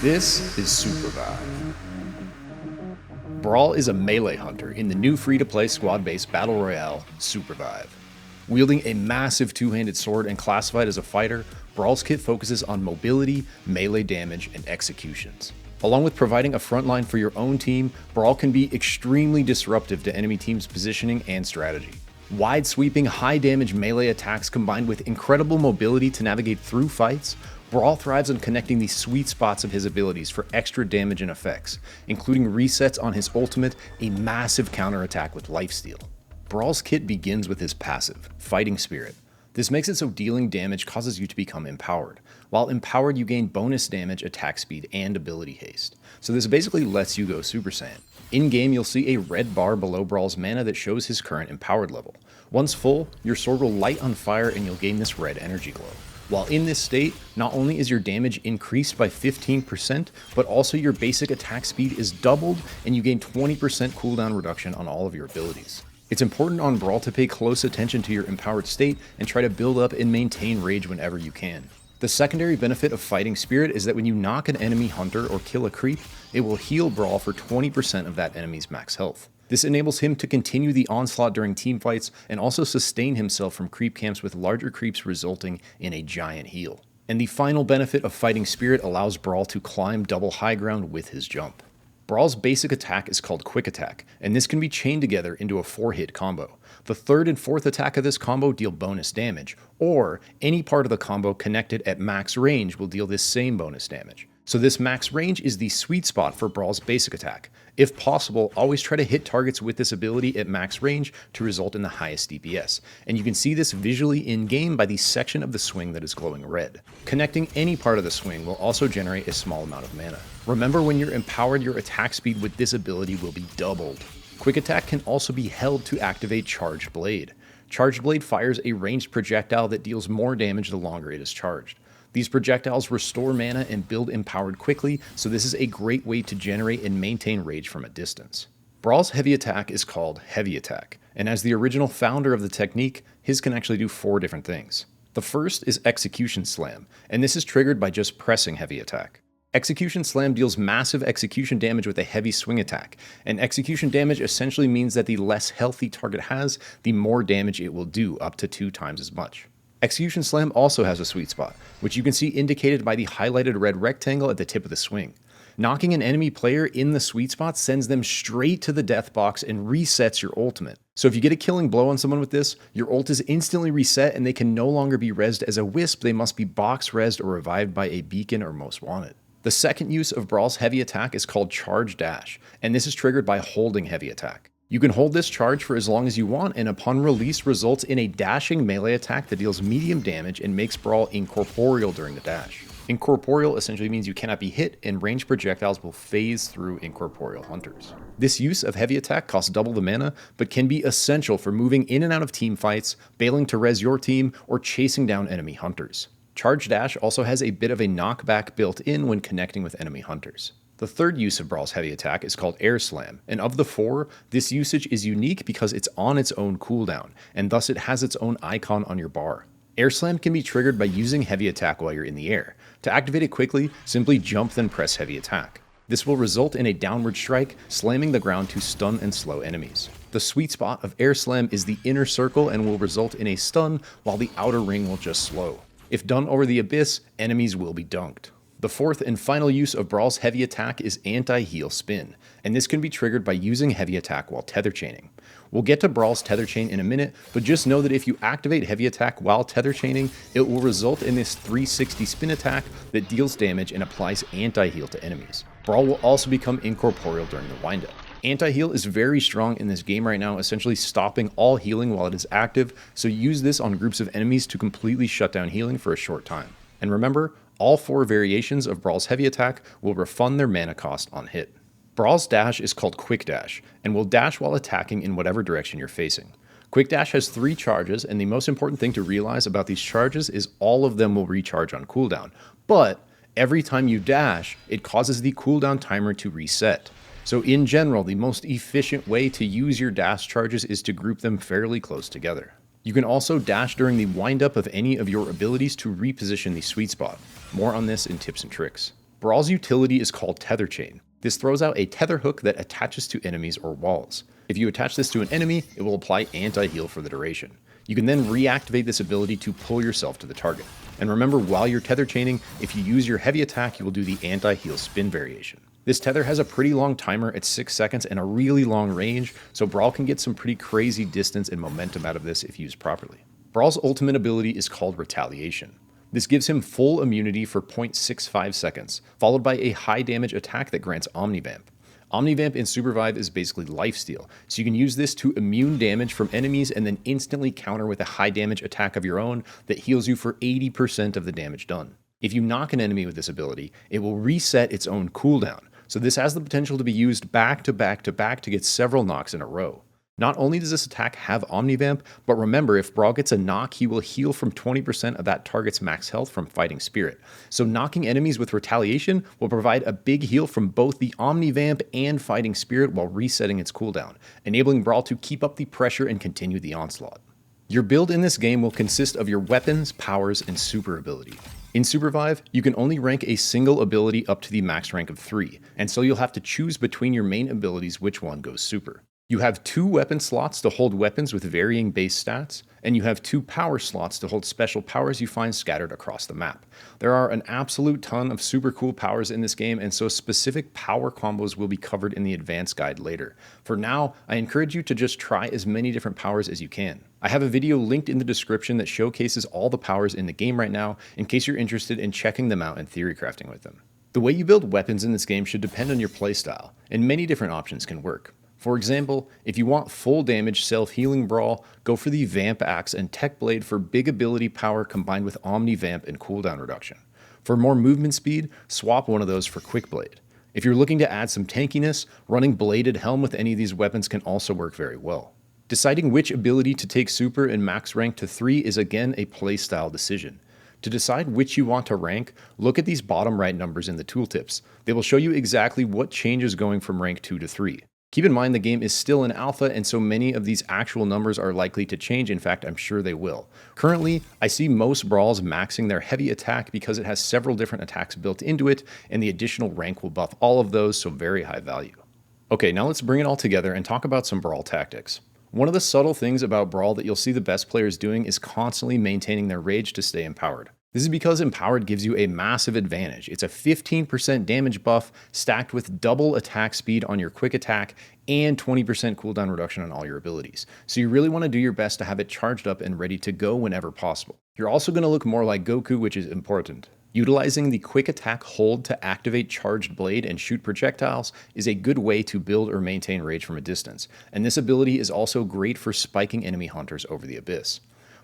This is Supervive. Brall is a melee hunter in the new free-to-play squad-based battle royale, Supervive. Wielding a massive two-handed sword and classified as a fighter, Brall's kit focuses on mobility, melee damage, and executions. Along with providing a frontline for your own team, Brall can be extremely disruptive to enemy teams' positioning and strategy. Wide-sweeping, high-damage melee attacks combined with incredible mobility to navigate through fights, Brall thrives on connecting the sweet spots of his abilities for extra damage and effects, including resets on his ultimate, a massive counterattack with lifesteal. Brall's kit begins with his passive, Fighting Spirit. This makes it so dealing damage causes you to become empowered. While empowered, you gain bonus damage, attack speed, and ability haste. So this basically lets you go Super Saiyan. In-game, you'll see a red bar below Brall's mana that shows his current empowered level. Once full, your sword will light on fire and you'll gain this red energy glow. While in this state, not only is your damage increased by 15%, but also your basic attack speed is doubled and you gain 20% cooldown reduction on all of your abilities. It's important on Brall to pay close attention to your empowered state and try to build up and maintain rage whenever you can. The secondary benefit of Fighting Spirit is that when you knock an enemy hunter or kill a creep, it will heal Brall for 20% of that enemy's max health. This enables him to continue the onslaught during teamfights and also sustain himself from creep camps with larger creeps resulting in a giant heal. And the final benefit of Fighting Spirit allows Brall to climb double high ground with his jump. Brall's basic attack is called Quick Attack, and this can be chained together into a 4-hit combo. The third and fourth attack of this combo deal bonus damage, or any part of the combo connected at max range will deal this same bonus damage. So this max range is the sweet spot for Brall's basic attack. If possible, always try to hit targets with this ability at max range to result in the highest DPS. And you can see this visually in-game by the section of the swing that is glowing red. Connecting any part of the swing will also generate a small amount of mana. Remember, when you're empowered, your attack speed with this ability will be doubled. Quick Attack can also be held to activate Charged Blade. Charged Blade fires a ranged projectile that deals more damage the longer it is charged. These projectiles restore mana and build empowered quickly, so this is a great way to generate and maintain rage from a distance. Brall's heavy attack is called Heavy Attack, and as the original founder of the technique, his can actually do 4 different things. The first is Execution Slam, and this is triggered by just pressing Heavy Attack. Execution Slam deals massive execution damage with a heavy swing attack, and execution damage essentially means that the less health the target has, the more damage it will do, up to 2 times as much. Execution Slam also has a sweet spot, which you can see indicated by the highlighted red rectangle at the tip of the swing. Knocking an enemy player in the sweet spot sends them straight to the death box and resets your ultimate. So if you get a killing blow on someone with this, your ult is instantly reset and they can no longer be rezzed as a wisp, they must be box rezzed or revived by a beacon or most wanted. The second use of Brall's heavy attack is called Charge Dash, and this is triggered by holding heavy attack. You can hold this charge for as long as you want, and upon release results in a dashing melee attack that deals medium damage and makes Brall incorporeal during the dash. Incorporeal essentially means you cannot be hit, and ranged projectiles will phase through incorporeal hunters. This use of heavy attack costs double the mana, but can be essential for moving in and out of team fights, bailing to res your team, or chasing down enemy hunters. Charge Dash also has a bit of a knockback built in when connecting with enemy hunters. The third use of Brall's heavy attack is called Air Slam, and of the 4, this usage is unique because it's on its own cooldown, and thus it has its own icon on your bar. Air Slam can be triggered by using heavy attack while you're in the air. To activate it quickly, simply jump then press heavy attack. This will result in a downward strike, slamming the ground to stun and slow enemies. The sweet spot of Air Slam is the inner circle and will result in a stun, while the outer ring will just slow. If done over the abyss, enemies will be dunked. The fourth and final use of Brall's heavy attack is Anti-Heal Spin, and this can be triggered by using heavy attack while tether chaining. We'll get to Brall's tether chain in a minute, but just know that if you activate heavy attack while tether chaining, it will result in this 360 spin attack that deals damage and applies anti-heal to enemies. Brall will also become incorporeal during the windup. Anti-heal is very strong in this game right now, essentially stopping all healing while it is active, so use this on groups of enemies to completely shut down healing for a short time. And remember, All 4 variations of Brall's heavy attack will refund their mana cost on hit. Brall's dash is called Quick Dash, and will dash while attacking in whatever direction you're facing. Quick Dash has 3 charges, and the most important thing to realize about these charges is all of them will recharge on cooldown, but every time you dash, it causes the cooldown timer to reset. So in general, the most efficient way to use your dash charges is to group them fairly close together. You can also dash during the windup of any of your abilities to reposition the sweet spot. More on this in tips and tricks. Brall's utility is called Tether Chain. This throws out a tether hook that attaches to enemies or walls. If you attach this to an enemy, it will apply anti-heal for the duration. You can then reactivate this ability to pull yourself to the target. And remember, while you're tether chaining, if you use your heavy attack, you will do the anti-heal spin variation. This tether has a pretty long timer at 6 seconds and a really long range, so Brall can get some pretty crazy distance and momentum out of this if used properly. Brall's ultimate ability is called Retaliation. This gives him full immunity for 0.65 seconds, followed by a high damage attack that grants Omnivamp. Omnivamp in Supervive is basically lifesteal, so you can use this to immune damage from enemies and then instantly counter with a high damage attack of your own that heals you for 80% of the damage done. If you knock an enemy with this ability, it will reset its own cooldown, so this has the potential to be used back to back to back to get several knocks in a row. Not only does this attack have Omnivamp, but remember, if Brall gets a knock, he will heal from 20% of that target's max health from Fighting Spirit. So knocking enemies with Retaliation will provide a big heal from both the Omnivamp and Fighting Spirit while resetting its cooldown, enabling Brall to keep up the pressure and continue the onslaught. Your build in this game will consist of your weapons, powers, and super ability. In Supervive, you can only rank a single ability up to the max rank of 3, and so you'll have to choose between your main abilities which one goes super. You have 2 weapon slots to hold weapons with varying base stats, and you have 2 power slots to hold special powers you find scattered across the map. There are an absolute ton of super cool powers in this game, and so specific power combos will be covered in the advanced guide later. For now, I encourage you to just try as many different powers as you can. I have a video linked in the description that showcases all the powers in the game right now, in case you're interested in checking them out and theory crafting with them. The way you build weapons in this game should depend on your playstyle, and many different options can work. For example, if you want full damage self-healing Brall, go for the Vamp Axe and Tech Blade for big ability power combined with Omni-Vamp and cooldown reduction. For more movement speed, swap one of those for Quick Blade. If you're looking to add some tankiness, running Bladed Helm with any of these weapons can also work very well. Deciding which ability to take super and max rank to 3 is again a playstyle decision. To decide which you want to rank, look at these bottom right numbers in the tooltips. They will show you exactly what changes going from rank 2 to 3. Keep in mind the game is still in alpha, and so many of these actual numbers are likely to change. In fact, I'm sure they will. Currently, I see most Brawls maxing their heavy attack because it has several different attacks built into it, and the additional rank will buff all of those, so very high value. Okay, now let's bring it all together and talk about some Brawl tactics. One of the subtle things about Brawl that you'll see the best players doing is constantly maintaining their rage to stay empowered. This is because Empowered gives you a massive advantage. It's a 15% damage buff stacked with double attack speed on your quick attack and 20% cooldown reduction on all your abilities. So you really want to do your best to have it charged up and ready to go whenever possible. You're also going to look more like Goku, which is important. Utilizing the quick attack hold to activate Charged Blade and shoot projectiles is a good way to build or maintain rage from a distance, and this ability is also great for spiking enemy hunters over the abyss.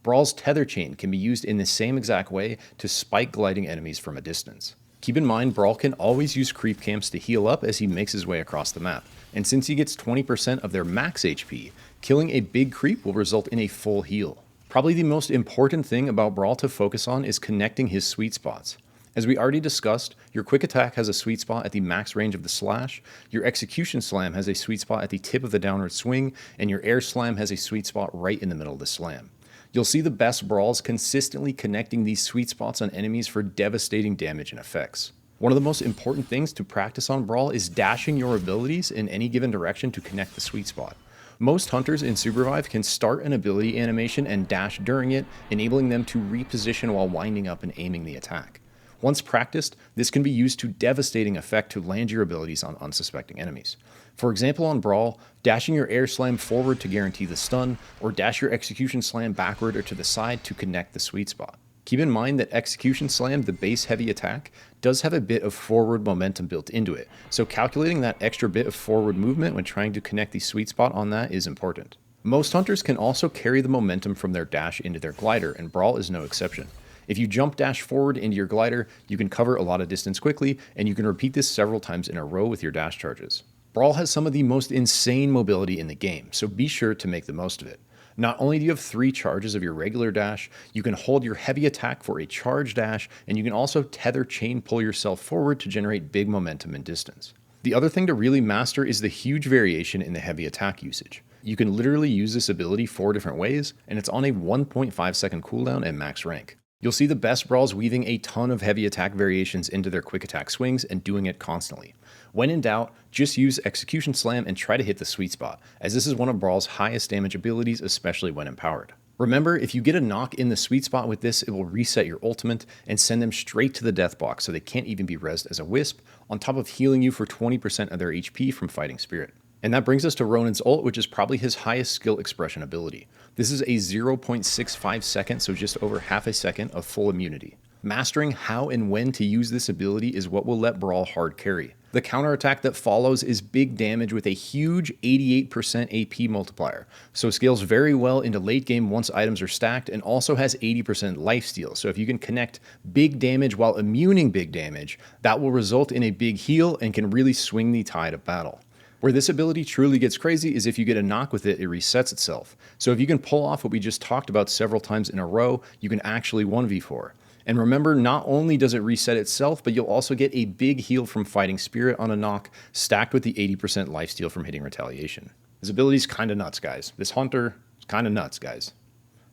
Brall's Tether Chain can be used in the same exact way to spike gliding enemies from a distance. Keep in mind, Brall can always use creep camps to heal up as he makes his way across the map, and since he gets 20% of their max HP, killing a big creep will result in a full heal. Probably the most important thing about Brall to focus on is connecting his sweet spots. As we already discussed, your quick attack has a sweet spot at the max range of the slash, your execution slam has a sweet spot at the tip of the downward swing, and your air slam has a sweet spot right in the middle of the slam. You'll see the best Brawls consistently connecting these sweet spots on enemies for devastating damage and effects. One of the most important things to practice on Brall is dashing your abilities in any given direction to connect the sweet spot. Most hunters in Supervive can start an ability animation and dash during it, enabling them to reposition while winding up and aiming the attack. Once practiced, this can be used to devastating effect to land your abilities on unsuspecting enemies. For example, on Brall, dashing your air slam forward to guarantee the stun, or dash your execution slam backward or to the side to connect the sweet spot. Keep in mind that execution slam, the base heavy attack, does have a bit of forward momentum built into it, so calculating that extra bit of forward movement when trying to connect the sweet spot on that is important. Most hunters can also carry the momentum from their dash into their glider, and Brall is no exception. If you jump dash forward into your glider, you can cover a lot of distance quickly, and you can repeat this several times in a row with your dash charges. Brall has some of the most insane mobility in the game, so be sure to make the most of it. Not only do you have 3 charges of your regular dash, you can hold your heavy attack for a charge dash, and you can also tether chain pull yourself forward to generate big momentum and distance. The other thing to really master is the huge variation in the heavy attack usage. You can literally use this ability 4 different ways, and it's on a 1.5 second cooldown at max rank. You'll see the best Brawls weaving a ton of heavy attack variations into their quick attack swings and doing it constantly. When in doubt, just use Execution Slam and try to hit the sweet spot, as this is one of Brawl's highest damage abilities, especially when empowered. Remember, if you get a knock in the sweet spot with this, it will reset your ultimate and send them straight to the death box so they can't even be rezzed as a wisp, on top of healing you for 20% of their HP from Fighting Spirit. And that brings us to Ronin's ult, which is probably his highest skill expression ability. This is a 0.65 second, so just over half a second of full immunity. Mastering how and when to use this ability is what will let Brall hard carry. The counterattack that follows is big damage with a huge 88% AP multiplier, so scales very well into late game once items are stacked, and also has 80% lifesteal, so if you can connect big damage while immuning big damage, that will result in a big heal and can really swing the tide of battle. Where this ability truly gets crazy is if you get a knock with it, it resets itself. So if you can pull off what we just talked about several times in a row, you can actually 1v4. And remember, not only does it reset itself, but you'll also get a big heal from Fighting Spirit on a knock, stacked with the 80% lifesteal from hitting Retaliation. This ability's kinda nuts, guys. This Hunter is kinda nuts, guys.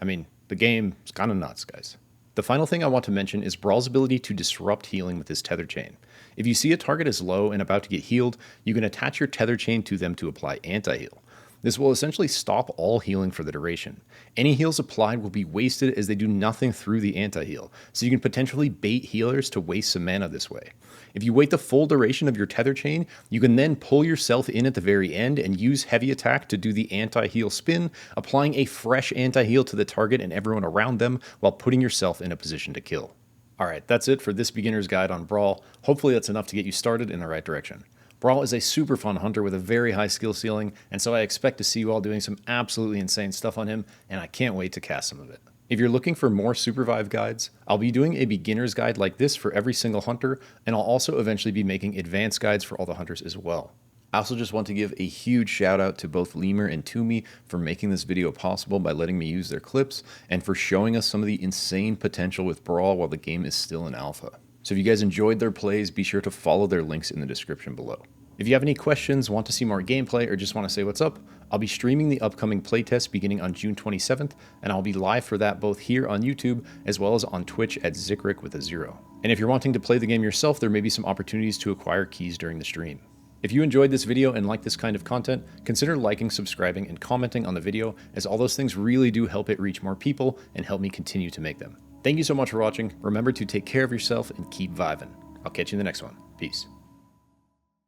I mean, the game is kinda nuts, guys. The final thing I want to mention is Brawl's ability to disrupt healing with his tether chain. If you see a target is low and about to get healed, you can attach your tether chain to them to apply anti-heal. This will essentially stop all healing for the duration. Any heals applied will be wasted as they do nothing through the anti-heal, so you can potentially bait healers to waste some mana this way. If you wait the full duration of your tether chain, you can then pull yourself in at the very end and use heavy attack to do the anti-heal spin, applying a fresh anti-heal to the target and everyone around them while putting yourself in a position to kill. Alright, that's it for this beginner's guide on Brall. Hopefully that's enough to get you started in the right direction. Brall is a super fun hunter with a very high skill ceiling, and so I expect to see you all doing some absolutely insane stuff on him, and I can't wait to cast some of it. If you're looking for more Supervive guides, I'll be doing a beginner's guide like this for every single hunter, and I'll also eventually be making advanced guides for all the hunters as well. I also just want to give a huge shout out to both Lemur and Toumi for making this video possible by letting me use their clips, and for showing us some of the insane potential with Brall while the game is still in alpha. So if you guys enjoyed their plays, be sure to follow their links in the description below. If you have any questions, want to see more gameplay, or just want to say what's up, I'll be streaming the upcoming playtest beginning on June 27th, and I'll be live for that both here on YouTube as well as on Twitch at Zikrik with a 0. And if you're wanting to play the game yourself, there may be some opportunities to acquire keys during the stream. If you enjoyed this video and like this kind of content, consider liking, subscribing, and commenting on the video, as all those things really do help it reach more people and help me continue to make them. Thank you so much for watching. Remember to take care of yourself and keep vibing. I'll catch you in the next one. Peace.